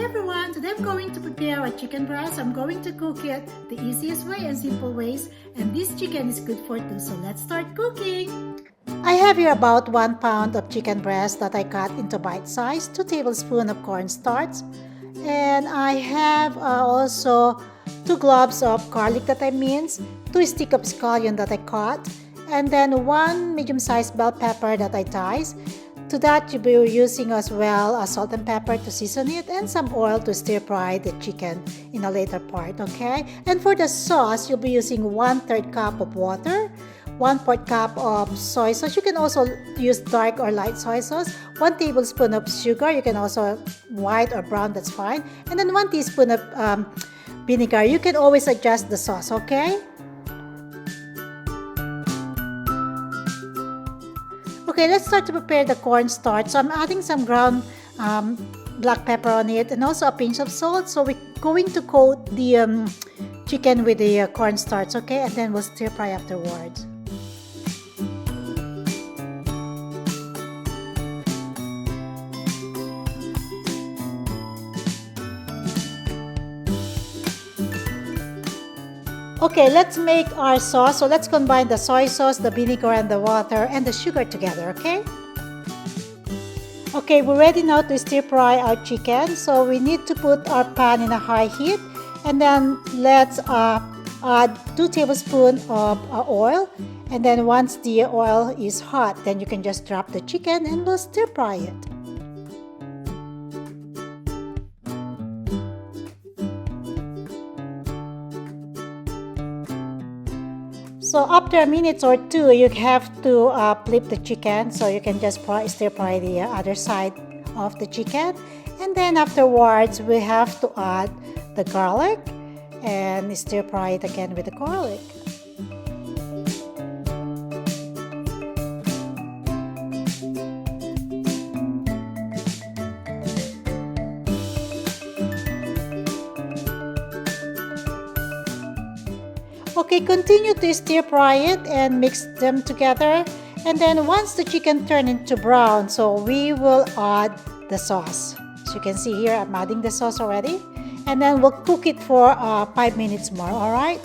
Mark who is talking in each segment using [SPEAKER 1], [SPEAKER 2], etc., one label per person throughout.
[SPEAKER 1] everyone, today I'm going to prepare a chicken breast. I'm going to cook it the easiest way and simple ways, and this chicken is good for two, so let's start cooking. I have here about 1 pound of chicken breast that I cut into bite size, 2 tablespoons of cornstarch, and I have also 2 cloves of garlic that I minced, 2 stick of scallion that I cut, and then 1 medium-sized bell pepper that I diced. To that, you'll be using as well salt and pepper to season it, and some oil to stir fry the chicken in a later part, okay? And for the sauce, you'll be using 1/3 cup of water, 1/4 cup of soy sauce. You can also use dark or light soy sauce, 1 tablespoon of sugar. You can also white or brown, that's fine. And then 1 teaspoon of vinegar. You can always adjust the sauce, okay? Okay, let's start to prepare the cornstarch. So I'm adding some ground black pepper on it and also a pinch of salt. So we're going to coat the chicken with the cornstarch, okay? And then we'll stir fry afterwards. Okay, let's make our sauce. So let's combine the soy sauce, the vinegar, and the water, and the sugar together, okay? Okay, we're ready now to stir fry our chicken. So we need to put our pan in a high heat. And then let's add 2 tablespoons of oil. And then once the oil is hot, then you can just drop the chicken and we'll stir fry it. So after a minute or two, you have to flip the chicken, so you can just stir fry the other side of the chicken. And then afterwards, we have to add the garlic and stir fry it again with the garlic. Okay, continue to stir fry it and mix them together. And then once the chicken turns into brown, so we will add the sauce. As you can see here, I'm adding the sauce already. And then we'll cook it for 5 minutes more, alright?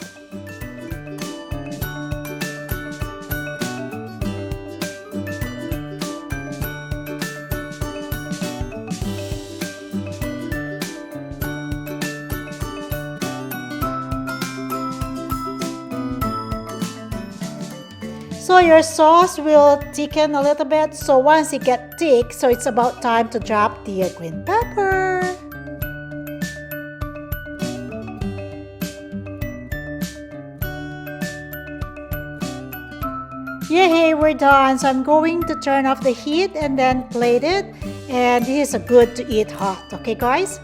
[SPEAKER 1] So your sauce will thicken a little bit. So once it gets thick, so it's about time to drop the green pepper. Yay, we're done. So I'm going to turn off the heat and then plate it. And this is good to eat hot. Okay, guys?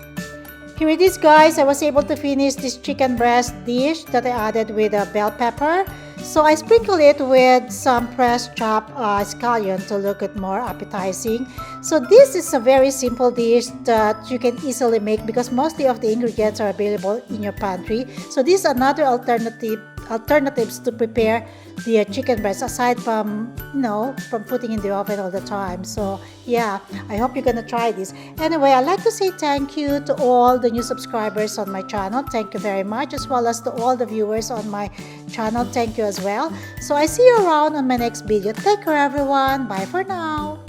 [SPEAKER 1] Here it is, guys. I was able to finish this chicken breast dish that I added with a bell pepper. So I sprinkle it with some fresh chopped scallion to look it more appetizing. So this is a very simple dish that you can easily make because mostly of the ingredients are available in your pantry. So this is another alternatives to prepare the chicken breast aside from from putting in the oven all the time. So yeah, I hope you're gonna try this. Anyway, I'd like to say thank you to all the new subscribers on my channel. Thank you very much, as well as to all the viewers on my channel. Thank you as well. So I see you around on my next video. Take care, everyone. Bye for now.